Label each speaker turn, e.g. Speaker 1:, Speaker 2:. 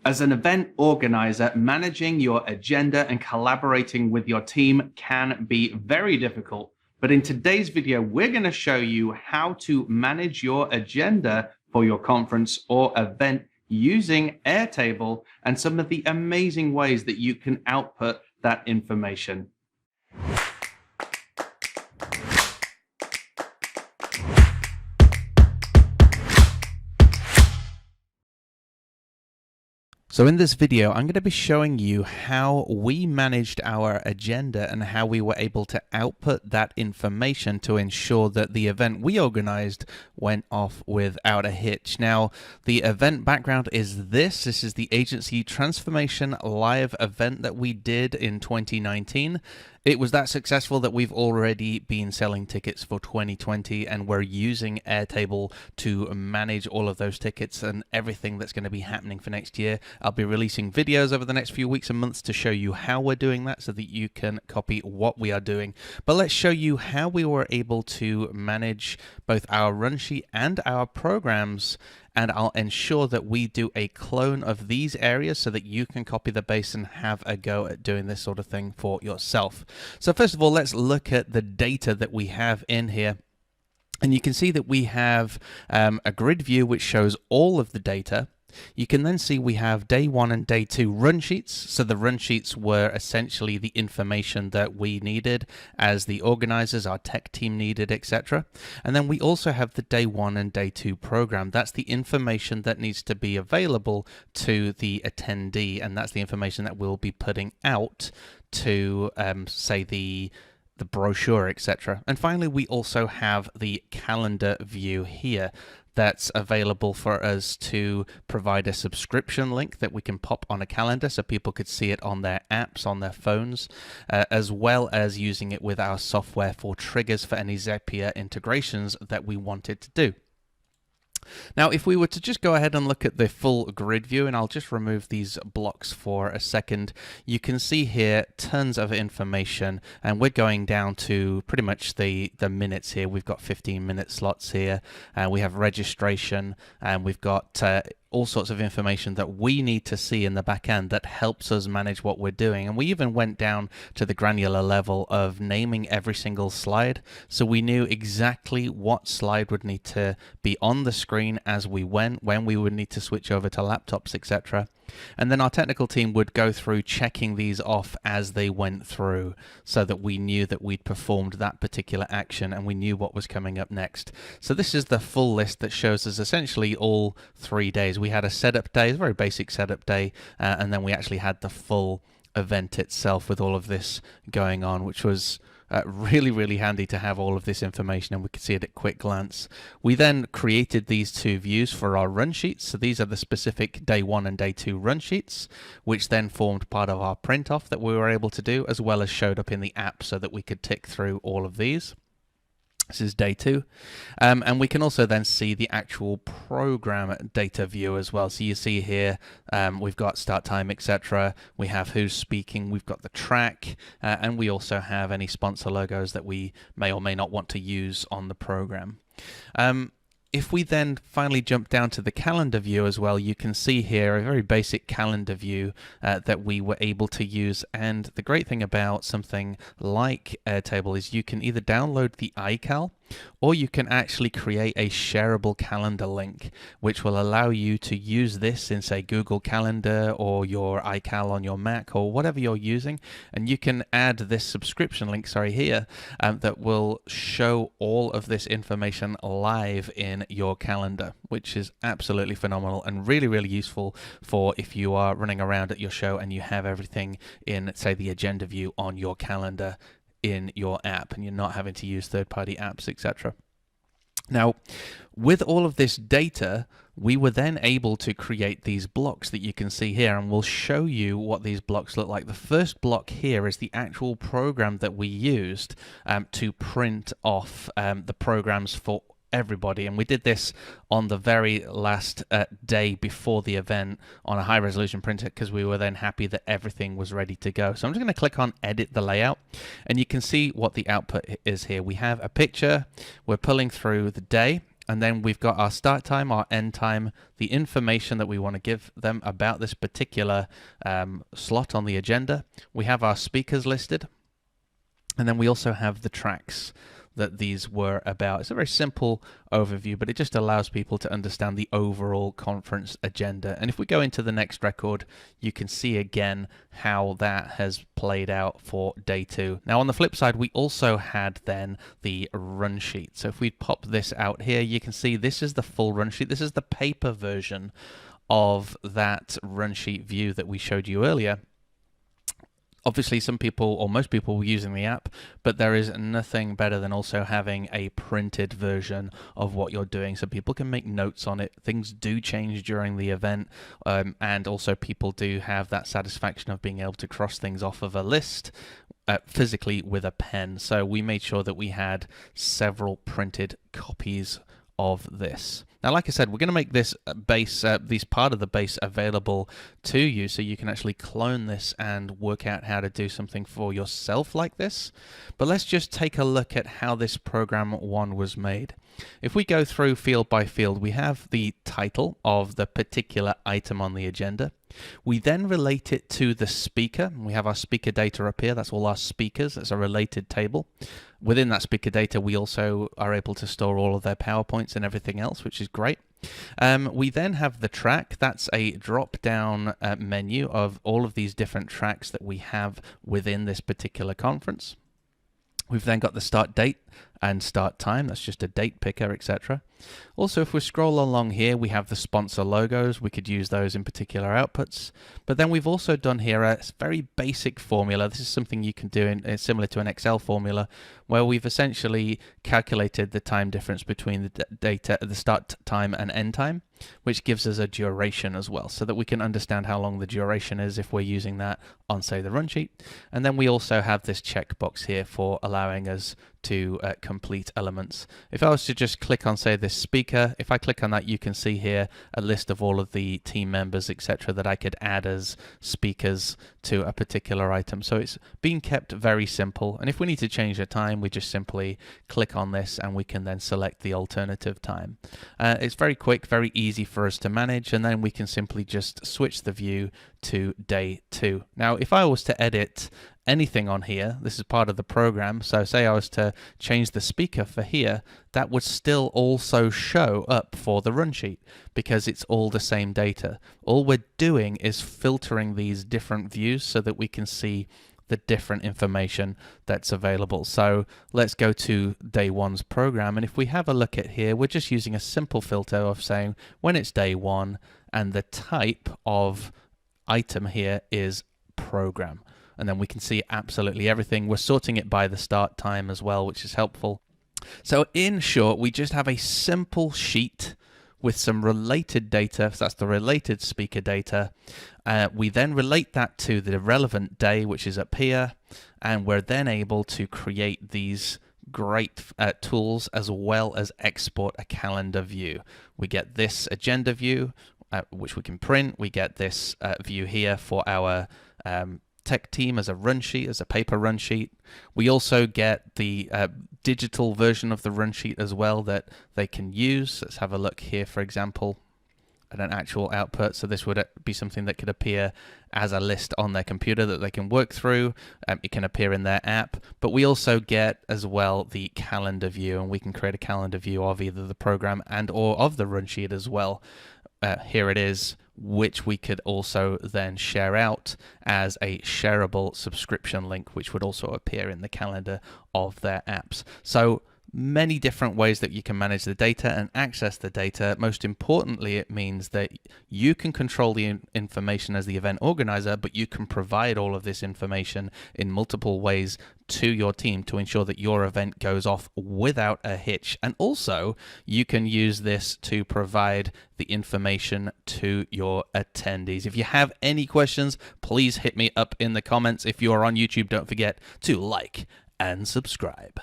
Speaker 1: As an event organizer, managing your agenda and collaborating with your team can be very difficult. But in today's video, we're going to show you how to manage your agenda for your conference or event using Airtable and some of the amazing ways that you can output that information. So in this video, I'm going to be showing you how we managed our agenda and how we were able to output that information to ensure that the event we organized went off without a hitch. Now, the event background is this. This is the Agency Transformation Live event that we did in 2019. It was that successful that we've already been selling tickets for 2020, and we're using Airtable to manage all of those tickets and everything that's going to be happening for next year. I'll be releasing videos over the next few weeks and months to show you how we're doing that so that you can copy what we are doing. But let's show you how we were able to manage both our run sheet and our programs, and I'll ensure that we do a clone of these areas so that you can copy the base and have a go at doing this sort of thing for yourself. So first of all, let's look at the data that we have in here. And you can see that we have a grid view which shows all of the data. You can then see we have day 1 and day 2 run sheets. So the run sheets were essentially the information that we needed as the organizers, our tech team needed, etc. And then we also have the day 1 and day 2 program. That's the information that needs to be available to the attendee, and that's the information that we'll be putting out to say the brochure, etc. And finally, we also have the calendar view here that's available for us to provide a subscription link that we can pop on a calendar so people could see it on their apps, on their phones, as well as using it with our software for triggers for any Zapier integrations that we wanted to do. Now, if we were to just go ahead and look at the full grid view, and I'll just remove these blocks for a second, you can see here tons of information, and we're going down to pretty much the minutes here. We've got 15-minute slots here, and we have registration, and we've got all sorts of information that we need to see in the back end that helps us manage what we're doing. And we even went down to the granular level of naming every single slide, so we knew exactly what slide would need to be on the screen as we went, when we would need to switch over to laptops, etc. And then our technical team would go through checking these off as they went through so that we knew that we'd performed that particular action and we knew what was coming up next. So this is the full list that shows us essentially all 3 days. We had a setup day, a very basic setup day, and then we actually had the full event itself with all of this going on, which was really handy to have all of this information, and we could see it at quick glance. We then created these two views for our run sheets. So these are the specific day 1 and day 2 run sheets, which then formed part of our print off that we were able to do, as well as showed up in the app so that we could tick through all of these. This is day 2. And we can also then see the actual program data view as well. So you see here, we've got start time, etc. We have who's speaking, we've got the track, and we also have any sponsor logos that we may or may not want to use on the program. If we then finally jump down to the calendar view as well, you can see here a very basic calendar view that we were able to use. And the great thing about something like Airtable is you can either download the iCal, or you can actually create a shareable calendar link, which will allow you to use this in, say, Google Calendar or your iCal on your Mac or whatever you're using. And you can add this subscription link, here, that will show all of this information live in your calendar, which is absolutely phenomenal and really useful for if you are running around at your show and you have everything in, say, the agenda view on your calendar in your app and you're not having to use third-party apps, etc. Now, with all of this data, we were then able to create these blocks that you can see here, and we'll show you what these blocks look like. The first block here is the actual program that we used to print off the programs for everybody, and we did this on the very last day before the event on a high resolution printer because we were then happy that everything was ready to go. So I'm just going to click on edit the layout, and you can see what the output is here. We have a picture, we're pulling through the day, And then we've got our start time, our end time, the information that we want to give them about this particular slot on the agenda. We have our speakers listed. And then we also have the tracks that these were about. It's a very simple overview, but it just allows people to understand the overall conference agenda. And if we go into the next record, you can see again how that has played out for day 2. Now on the flip side, we also had then the run sheet. So if we pop this out here, you can see this is the full run sheet. This is the paper version of that run sheet view that we showed you earlier. Obviously, some people or most people were using the app, but there is nothing better than also having a printed version of what you're doing so people can make notes on it. Things do change during the event, and also people do have that satisfaction of being able to cross things off of a list physically with a pen. So we made sure that we had several printed copies of this. Now, like I said, we're going to make this base, this part of the base available to you so you can actually clone this and work out how to do something for yourself like this. But let's just take a look at how this program 1 was made. If we go through field by field, we have the title of the particular item on the agenda. We then relate it to the speaker. We have our speaker data up here. That's all our speakers. That's a related table. Within that speaker data, we also are able to store all of their PowerPoints and everything else, which is great. We then have the track. That's a drop-down menu of all of these different tracks that we have within this particular conference. We've then got the start date and start time. That's just a date picker, etc. Also, if we scroll along here, we have the sponsor logos. We could use those in particular outputs. But then we've also done here a very basic formula. This is something you can do in similar to an Excel formula, where we've essentially calculated the time difference between the data, the start time and end time, which gives us a duration as well, so that we can understand how long the duration is if we're using that on, say, the run sheet. And then we also have this checkbox here for allowing us to complete elements. If I was to just click on, say, this speaker, if I click on that, you can see here a list of all of the team members, etc., that I could add as speakers to a particular item. So it's being kept very simple. And if we need to change the time, we just simply click on this and we can then select the alternative time. It's very quick, very easy for us to manage, and then we can simply just switch the view to day 2. Now, if I was to edit anything on here, this is part of the program, so say I was to change the speaker for here, that would still also show up for the run sheet because it's all the same data. All we're doing is filtering these different views so that we can see the different information that's available. So let's go to day 1's program, and if we have a look at here, we're just using a simple filter of saying when it's day 1 and the type of item here is program. And then we can see absolutely everything. We're sorting it by the start time as well, which is helpful. So in short, we just have a simple sheet with some related data. So that's the related speaker data. We then relate that to the relevant day, which is up here. And we're then able to create these great tools as well as export a calendar view. We get this agenda view, which we can print. We get this view here for our tech team as a run sheet, as a paper run sheet. We also get the digital version of the run sheet as well that they can use. Let's have a look here, for example, at an actual output. So this would be something that could appear as a list on their computer that they can work through. It can appear in their app, but we also get as well the calendar view, and we can create a calendar view of either the program and or of the run sheet as well. Here it is, which we could also then share out as a shareable subscription link, which would also appear in the calendar of their apps. So many different ways that you can manage the data and access the data. Most importantly, it means that you can control the information as the event organizer, but you can provide all of this information in multiple ways to your team to ensure that your event goes off without a hitch. And also, you can use this to provide the information to your attendees. If you have any questions, please hit me up in the comments. If you're on YouTube, don't forget to like and subscribe.